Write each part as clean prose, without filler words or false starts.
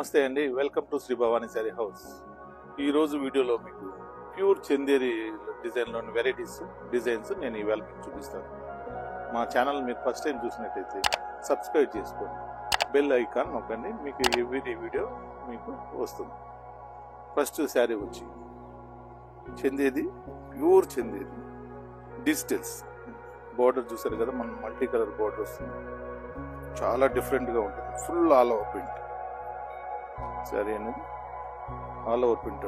నమస్తే అండి, welcome to Shri Bhavani saree house. ఈరోజు వీడియోలో మీకు ప్యూర్ చందేరి డిజైన్లోని వెరైటీస్ డిజైన్స్ నేను ఇవాళ మీకు చూపిస్తాను. మా ఛానల్ మీరు ఫస్ట్ టైం చూసినట్టయితే సబ్స్క్రైబ్ చేసుకోండి, బెల్ ఐకాన్ నొక్కండి, మీకు ఎవ్రీ వీడియో మీకు వస్తుంది. ఫస్ట్ శారీ వచ్చి Chanderi, pure Chanderi digitals. Border చూసారు కదా, మన మల్టీ కలర్ బార్డర్ వస్తుంది, చాలా డిఫరెంట్గా ఉంటుంది. Full all over print sari అనేది ఆల్ ఓవర్ ప్రింట్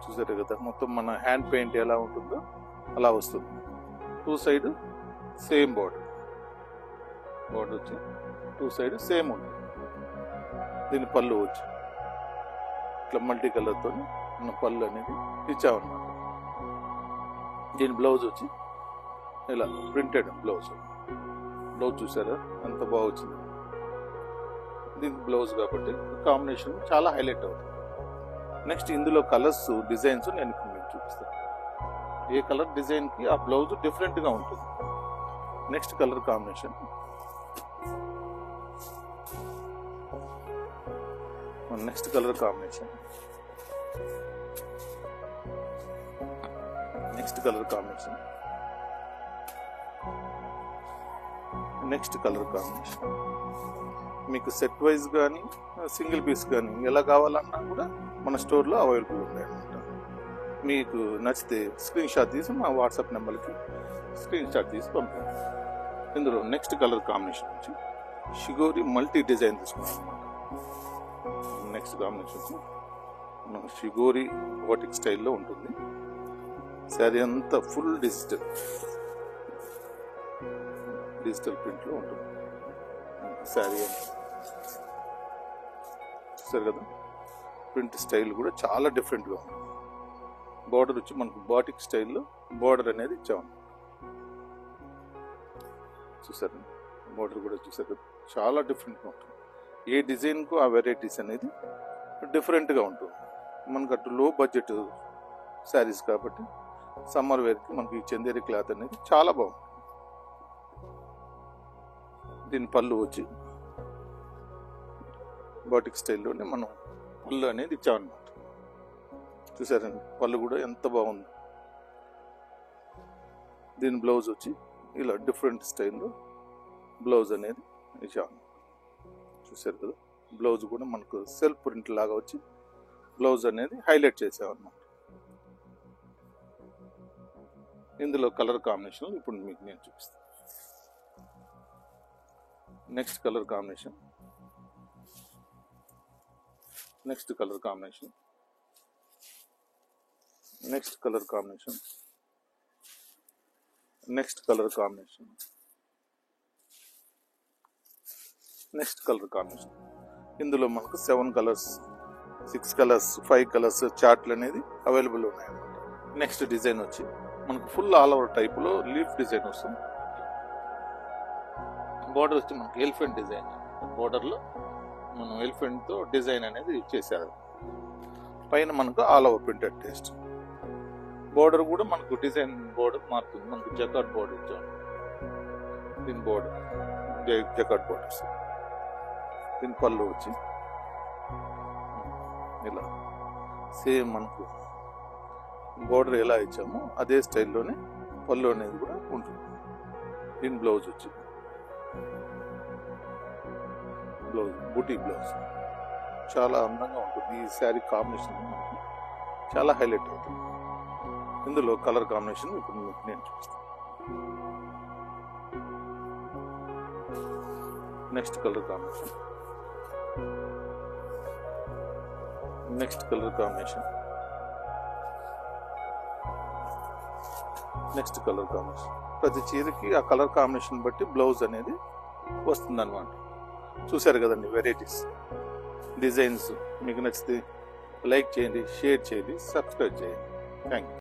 చూసారు కదా. మొత్తం మన హ్యాండ్ పెయింట్ ఎలా ఉంటుందో అలా వస్తుంది. టూ సైడ్ సేమ్ బార్డర్ వచ్చి టూ సైడ్ సేమ్ ఉంటుంది. దీని పళ్ళు వచ్చి ఇట్లా మల్టీ కలర్తో మన పళ్ళు అనేది ఇచ్చామన్నమాట. దీని బ్లౌజ్ వచ్చి ఇలా ప్రింటెడ్ బ్లౌజ్ చూసారా ఎంత బాగా వచ్చింది. దీనికి బ్లౌజ్ కాబట్టి కాంబినేషన్ చాలా హైలైట్ అవుతుంది. నెక్స్ట్ ఇందులో కలర్స్ డిజైన్స్ నేను మీకు చూపిస్తాను. ఏ కలర్ డిజైన్కి ఆ బ్లౌజ్ డిఫరెంట్గా ఉంటుంది. Next colour combination next colour combination next colour combination next colour combination మీకు సెట్ వైజ్ కానీ సింగిల్ పీస్ కానీ ఎలా కావాలన్నా కూడా మన స్టోర్లో అవైలబుల్ ఉన్నాయన్నమాట. మీకు నచ్చితే స్క్రీన్ షాట్ తీసి మా వాట్సాప్ నెంబర్కి స్క్రీన్ షాట్ తీసి పంపండి. ఇందులో నెక్స్ట్ కలర్ కాంబినేషన్ వచ్చి షిగోరి మల్టీ డిజైన్ తీసుకున్నాం అన్నమాట. నెక్స్ట్ కాంబినేషన్ వచ్చి మన షిగోరి వాటిక్ స్టైల్లో ఉంటుంది. శారీ అంతా ఫుల్ డిజిటల్ ప్రింట్లో ఉంటుంది శారీ అంతా. చూసారు కదా, ప్రింట్ స్టైల్ కూడా చాలా డిఫరెంట్గా ఉంది. బార్డర్ వచ్చి మనకు బాటిక్ స్టైల్లో బార్డర్ అనేది ఇచ్చాము. చూసారు బార్డర్ కూడా చూసారు కదా, చాలా డిఫరెంట్గా ఉంటుంది. ఏ డిజైన్కు ఆ వెరైటీస్ అనేది డిఫరెంట్గా ఉంటుంది. మనకు అటు లో బడ్జెట్ శారీస్ కాబట్టి సమ్మర్ వేర్కి మనకి ఈ చందేరి క్లాత్ అనేది చాలా బాగుంది. దీని పళ్ళు వచ్చి బాటిక్ స్టైల్లోనే మనం పళ్ళు అనేది ఇచ్చామన్నమాట. చూసారండి పళ్ళు కూడా ఎంత బాగుంది. దీని బ్లౌజ్ వచ్చి ఇలా డిఫరెంట్ స్టైల్లో బ్లౌజ్ అనేది ఇచ్చాము. చూసారు కదా, బ్లౌజ్ కూడా మనకు సెల్ఫ్ ప్రింట్ లాగా వచ్చి బ్లౌజ్ అనేది హైలైట్ చేసామన్నమాట. ఇందులో కలర్ కాంబినేషన్ ఇప్పుడు మీకు నేను చూపిస్తాను. Next colour combination next colour combination next colour combination next colour combination next colour combination ఇందులో మనకు 7 కలర్స్ 6 కలర్స్ 5 కలర్స్ చార్ట్లు అనేది అవైలబుల్ ఉన్నాయన్నమాట. నెక్స్ట్ డిజైన్ వచ్చి మనకు ఫుల్ ఆల్ ఓవర్ టైప్లో లీఫ్ డిజైన్ వస్తుంది. బార్డర్ వచ్చి మనకి ఎలిఫెంట్ డిజైన్, బార్డర్లో మనం ఎలిఫెంట్తో డిజైన్ అనేది చేశారు. పైన మనకు all over printed taste. Border కూడా మనకు డిజైన్ బార్డర్ మారుతుంది. మనకు జకార్డ్ బార్డర్ ఇచ్చాము. దీని బార్డర్ జకార్డ్ బార్డర్స్. దీని పళ్ళు వచ్చి ఇలా సేమ్ మనకు బార్డర్ ఎలా ఇచ్చామో అదే స్టైల్లోనే పళ్ళు అనేది కూడా ఉంటుంది. దీని బ్లౌజ్ వచ్చి బ్లౌజ్ బూటీ బ్లౌజ్ చాలా అందంగా ఉంటుంది. ఈ శారీ కాంబినేషన్ మనకి చాలా హైలైట్ అవుతుంది. ఇందులో కలర్ కాంబినేషన్ ఇప్పుడు మీకు నేను చూపిస్తాను. Next colour combination next colour combination next colour combination ప్రతి చీరకి ఆ కలర్ కాంబినేషన్ బట్టి బ్లౌజ్ అనేది వస్తుంది అన్నమాట. చూసారు కదండి వెరైటీస్ డిజైన్స్. మీకు నచ్చితే లైక్ చేయండి, షేర్ చేయండి, సబ్స్క్రైబ్ చేయండి. Thank you.